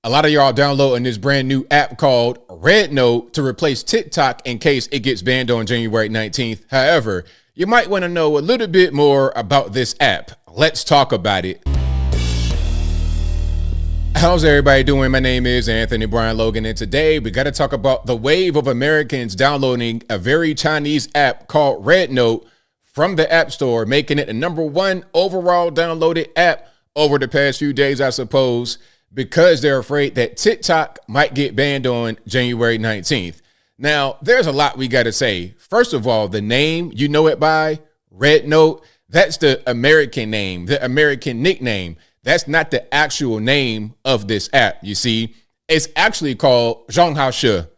A lot of y'all downloading this brand new app called Red Note to replace TikTok in case it gets banned on January 19th. However, you might want to know a little bit more about this app. Let's talk about it. How's everybody doing? My name is Anthony Brian Logan, and today we got to talk about the wave of Americans downloading a very Chinese app called Red Note from the App Store, making it the #1 overall downloaded app over the past few days, I suppose, because they're afraid that TikTok might get banned on January 19th. Now, there's a lot we got to say. First of all, the name, you know it by Red Note, that's the American name, the American nickname. That's not the actual name of this app. You see, it's actually called Censorship.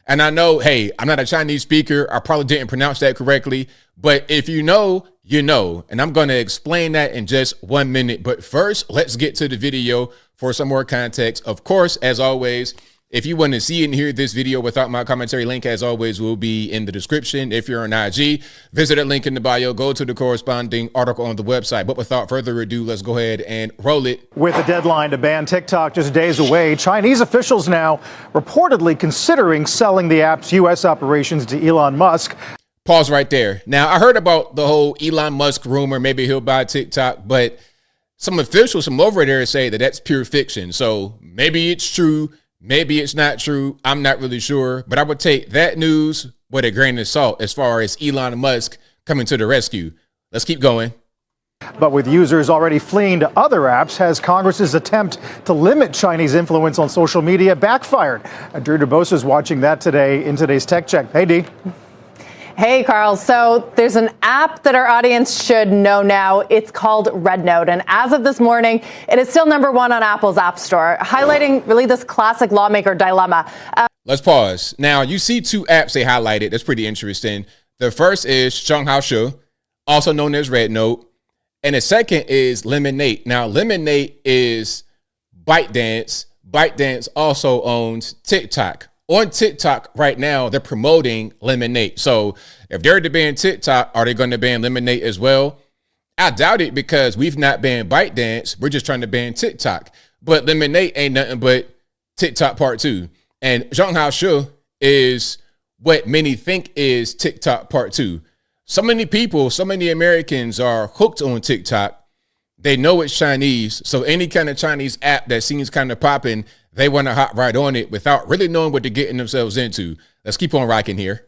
And I know, hey, I'm not a Chinese speaker. I probably didn't pronounce that correctly. But if you know, you know. And I'm going to explain that in just 1 minute. But first, let's get to the video for some more context. Of course, as always, if you want to see and hear this video without my commentary, link, as always, will be in the description. If you're on IG, visit a link in the bio, go to the corresponding article on the website. But without further ado, let's go ahead and roll it. With the deadline to ban TikTok just days away, Chinese officials now reportedly considering selling the app's U.S. operations to Elon Musk. Pause right there. Now, I heard about the whole Elon Musk rumor. Maybe he'll buy TikTok, but some officials from over there say that that's pure fiction. So maybe it's true. Maybe it's not true. I'm not really sure, but I would take that news with a grain of salt as far as Elon Musk coming to the rescue. Let's keep going. But with users already fleeing to other apps, has Congress's attempt to limit Chinese influence on social media backfired? Drew DeBose is watching that today in today's Tech Check. Hey, Dee. Hey, Carl. So there's an app that our audience should know now. It's called Red Note. And as of this morning, it is still #1 on Apple's App Store, highlighting really this classic lawmaker dilemma. Let's pause. Now, you see two apps they highlighted. That's pretty interesting. The first is Censorship, also known as Red Note. And the second is Lemonade. Now, Lemonade is ByteDance. ByteDance also owns TikTok. On TikTok right now, they're promoting Lemonade. So if they're to ban TikTok, are they going to ban Lemonade as well? I doubt it, because we've not banned ByteDance. We're just trying to ban TikTok. But Lemonade ain't nothing but TikTok part 2. And Censorship is what many think is TikTok part 2. So many people, so many Americans are hooked on TikTok. They know it's Chinese. So any kind of Chinese app that seems kind of popping, they want to hop right on it without really knowing what they're getting themselves into. Let's keep on rocking here.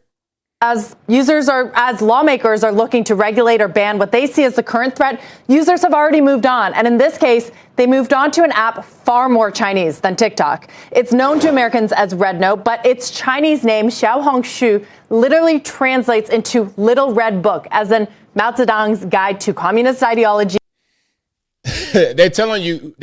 As lawmakers are looking to regulate or ban what they see as the current threat, users have already moved on. And in this case, they moved on to an app far more Chinese than TikTok. It's known to Americans as Red Note, but its Chinese name, Xiaohongshu, literally translates into Little Red Book, as in Mao Zedong's Guide to Communist Ideology. They're telling you,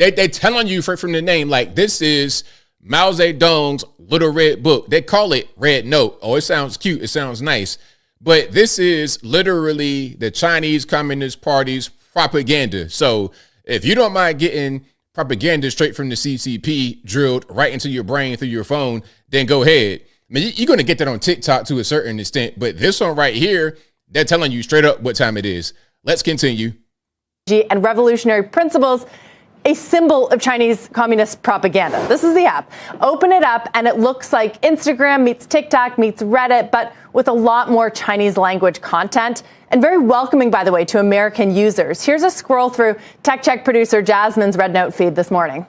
from the name, like, this is Mao Zedong's Little Red Book. They call it Red Note. Oh, it sounds cute. It sounds nice. But this is literally the Chinese Communist Party's propaganda. So if you don't mind getting propaganda straight from the CCP drilled right into your brain through your phone, then go ahead. I mean, you're going to get that on TikTok to a certain extent. But this one right here, they're telling you straight up what time it is. Let's continue. And revolutionary principles, a symbol of Chinese communist propaganda. This is the app. Open it up, and it looks like Instagram meets TikTok meets Reddit, but with a lot more Chinese language content, and very welcoming, by the way, to American users. Here's a scroll through Tech Check producer Jasmine's Red Note feed this morning.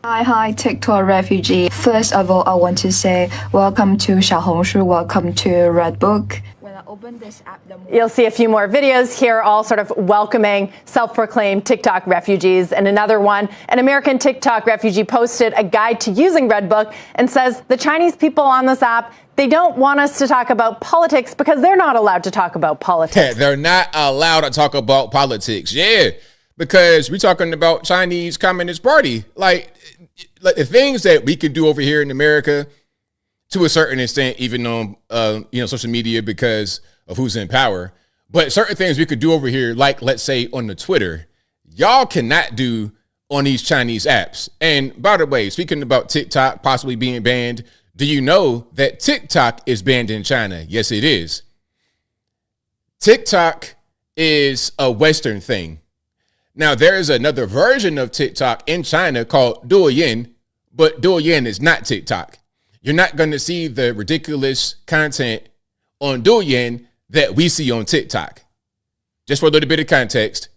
Hi, TikTok refugee. First of all, I want to say welcome to Xiaohongshu, welcome to Red Book. Open this app, you'll see a few more videos here, all sort of welcoming self-proclaimed TikTok refugees. And another one, an American TikTok refugee posted a guide to using Red Book and says the Chinese people on this app, they don't want us to talk about politics because they're not allowed to talk about politics. Yeah, they're not allowed to talk about politics. Yeah, because we're talking about Chinese Communist Party. Like the things that we can do over here in America, to a certain extent, even on social media, because of who's in power. But certain things we could do over here, like, let's say, on the Twitter, y'all cannot do on these Chinese apps. And by the way, speaking about TikTok possibly being banned, do you know that TikTok is banned in China? Yes, it is. TikTok is a Western thing. Now, there is another version of TikTok in China called Douyin, but Douyin is not TikTok. You're not going to see the ridiculous content on Douyin that we see on TikTok. Just for a little bit of context.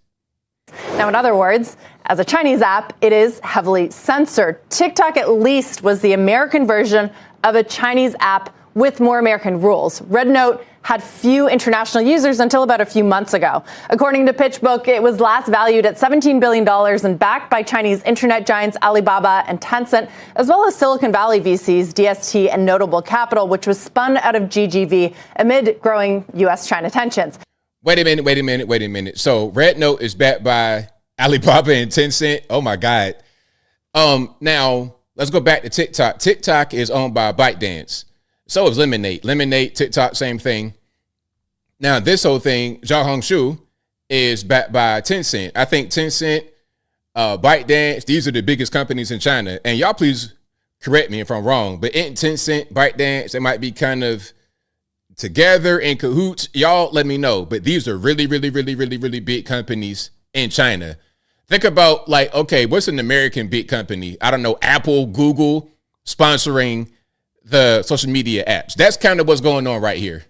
Now, in other words, as a Chinese app, it is heavily censored. TikTok, at least, was the American version of a Chinese app with more American rules. Red Note had few international users until about a few months ago. According to PitchBook, it was last valued at $17 billion and backed by Chinese internet giants Alibaba and Tencent, as well as Silicon Valley VCs, DST, and Notable Capital, which was spun out of GGV amid growing U.S.-China tensions. Wait a minute. So Red Note is backed by Alibaba and Tencent. Oh, my God. Now, let's go back to TikTok. TikTok is owned by ByteDance. So is Lemonade. Lemonade, TikTok, same thing. Now, this whole thing, Xiaohongshu, is backed by Tencent. I think Tencent, ByteDance, these are the biggest companies in China. And y'all please correct me if I'm wrong, but in Tencent, ByteDance, they might be kind of together in cahoots. Y'all let me know. But these are really big companies in China. Think about, like, okay, what's an American big company? I don't know, Apple, Google, sponsoring the social media apps. That's kind of what's going on right here.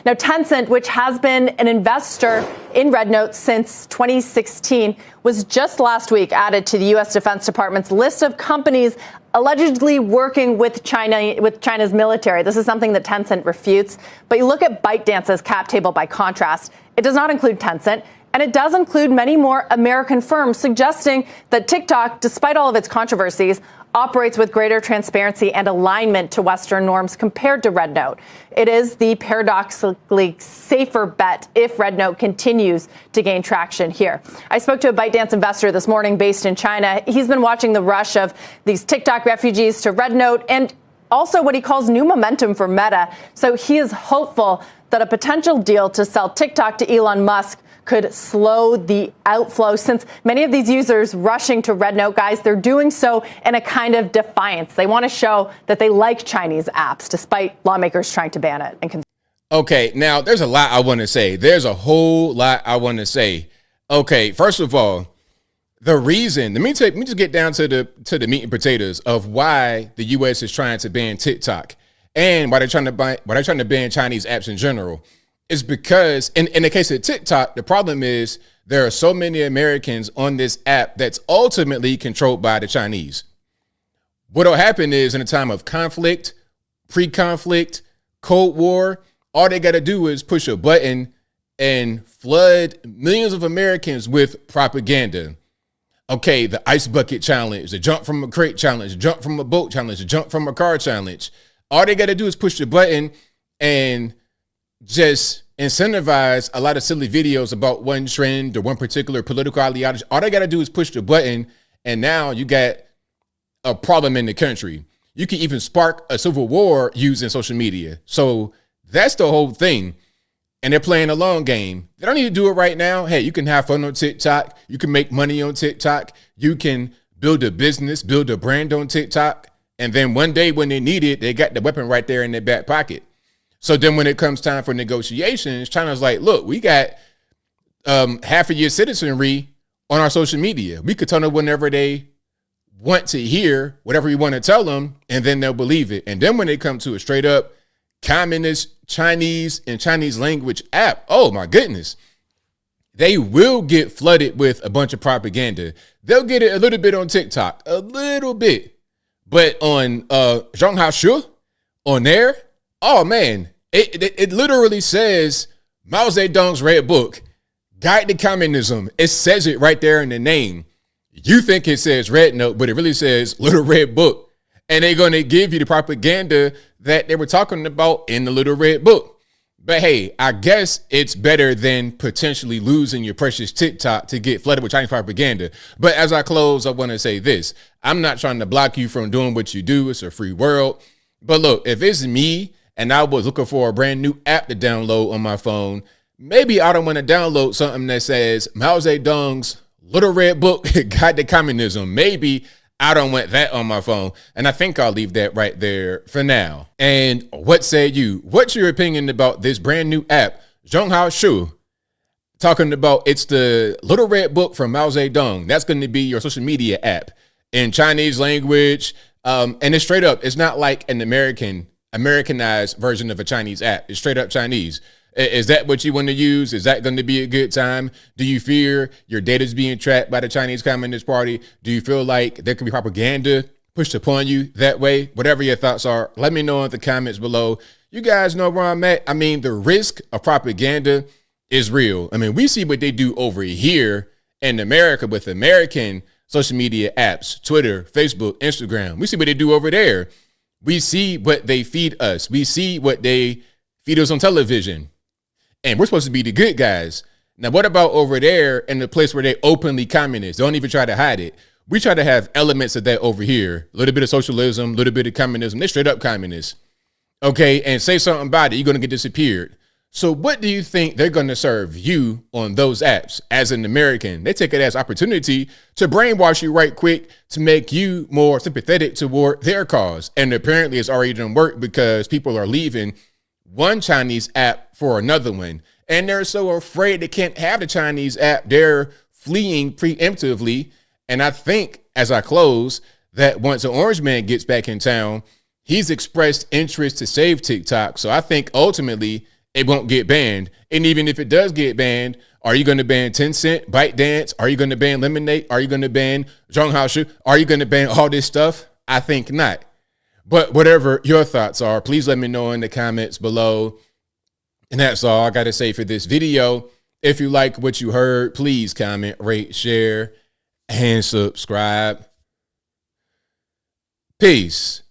Now, Tencent, which has been an investor in Red Note since 2016, was just last week added to the U.S. Defense Department's list of companies allegedly working with China's military. This is something that Tencent refutes. But you look at ByteDance's cap table by contrast. It does not include Tencent. And it does include many more American firms, suggesting that TikTok, despite all of its controversies, operates with greater transparency and alignment to Western norms compared to Red Note. It is the paradoxically safer bet if Red Note continues to gain traction here. I spoke to a ByteDance investor this morning based in China. He's been watching the rush of these TikTok refugees to Red Note and also what he calls new momentum for Meta. So he is hopeful that a potential deal to sell TikTok to Elon Musk could slow the outflow, since many of these users rushing to Red Note, guys, they're doing so in a kind of defiance. They want to show that they like Chinese apps, despite lawmakers trying to ban it. Okay, now there's a lot I want to say. There's a whole lot I want to say. Okay, first of all, the reason, let me just get down to the meat and potatoes of why the U.S. is trying to ban TikTok and why they're trying to ban Chinese apps in general. Is because in the case of TikTok, the problem is there are so many Americans on this app that's ultimately controlled by the Chinese. What'll happen is in a time of conflict, pre-conflict, Cold War, all they got to do is push a button and flood millions of Americans with propaganda. Okay, the ice bucket challenge, the jump from a crate challenge, the jump from a boat challenge, the jump from a car challenge. All they got to do is push the button and just incentivize a lot of silly videos about one trend or one particular political ideology. All they got to do is push the button, and now you got a problem in the country. You can even spark a civil war using social media. So that's the whole thing. And they're playing a long game. They don't need to do it right now. Hey, you can have fun on TikTok. You can make money on TikTok. You can build a business, build a brand on TikTok. And then one day when they need it, they got the weapon right there in their back pocket. So then when it comes time for negotiations, China's like, look, we got half of your citizenry on our social media. We could tell them whenever they want to hear whatever we want to tell them, and then they'll believe it. And then when they come to a straight up communist Chinese and Chinese language app, oh my goodness, they will get flooded with a bunch of propaganda. They'll get it a little bit on TikTok, a little bit. But on Zhonghua on there, oh man, it literally says Mao Zedong's Red Book, Guide to Communism. It says it right there in the name. You think it says Red Note, but it really says Little Red Book. And they're going to give you the propaganda that they were talking about in the Little Red Book. But hey, I guess it's better than potentially losing your precious TikTok to get flooded with Chinese propaganda. But as I close, I want to say this. I'm not trying to block you from doing what you do. It's a free world. But look, if it's me and I was looking for a brand new app to download on my phone, maybe I don't want to download something that says Mao Zedong's Little Red Book, Guide to Communism. Maybe I don't want that on my phone. And I think I'll leave that right there for now. And what say you? What's your opinion about this brand new app, Zhonghua? talking about it's the little red book from Mao Zedong. That's going to be your social media app in Chinese language. And it's straight up. It's not like an Americanized version of a Chinese app. It's straight up Chinese. Is that what you want to use? Is that going to be a good time? Do you fear your data is being tracked by the Chinese Communist Party? Do you feel like there could be propaganda pushed upon you that way? Whatever your thoughts are, let me know in the comments below. You guys know where I'm at. I mean, the risk of propaganda is real. I mean, we see what they do over here in America with American social media apps, Twitter, Facebook, Instagram. We see what they do over there. We see what they feed us. We see what they feed us on television. And we're supposed to be the good guys. Now, what about over there in the place where they openly communist? They don't even try to hide it. We try to have elements of that over here. A little bit of socialism, a little bit of communism. They're straight up communists. Okay, and say something about it, you're going to get disappeared. So what do you think they're going to serve you on those apps as an American? They take it as opportunity to brainwash you right quick to make you more sympathetic toward their cause. And apparently it's already done work because people are leaving one Chinese app for another one. And they're so afraid they can't have the Chinese app. They're fleeing preemptively. And I think as I close that once an orange man gets back in town, he's expressed interest to save TikTok. So I think ultimately it won't get banned. And even if it does get banned, are you going to ban Tencent, ByteDance? Are you going to ban Lemonade? Are you going to ban Zhonghao? Are you going to ban all this stuff? I think not. But whatever your thoughts are, please let me know in the comments below. And that's all I got to say for this video. If you like what you heard, please comment, rate, share, and subscribe. Peace.